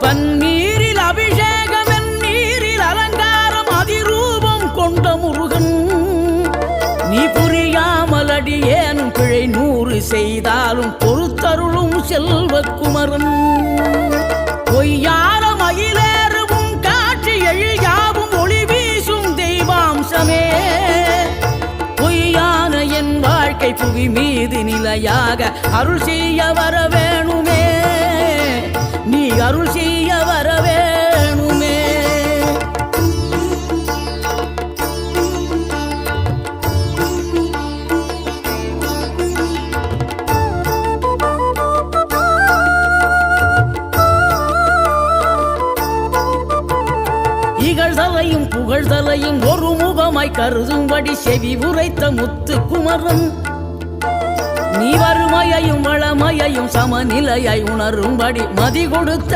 பன்னீரில் அபிஷேகம் நீரில் அலங்காரம் அதிரூபம் கொண்ட முருகன் நீ புரியாமல் அடியேனும் பிழை 100 செய்தாலும் பொறுத்தருளும் செல்வக்குமரன் பொய்யான மயிலேறும் காட்சி எழியாவும் ஒளி வீசும் தெய்வாம்சமே பொய்யான என் வாழ்க்கை புவி மீது நிலையாக அருள் செய்ய வர வேணுமே நீ அருள் செய்ய வர வேணுமே இகழ்தலையும் புகழ்தலையும் ஒரு முகமாய் கருதும்படி செவி உரைத்த முத்து குமரன் நீ வறுமையையும் வளமையையும் சமநிலையாய் உணரும்படி மதி கொடுத்த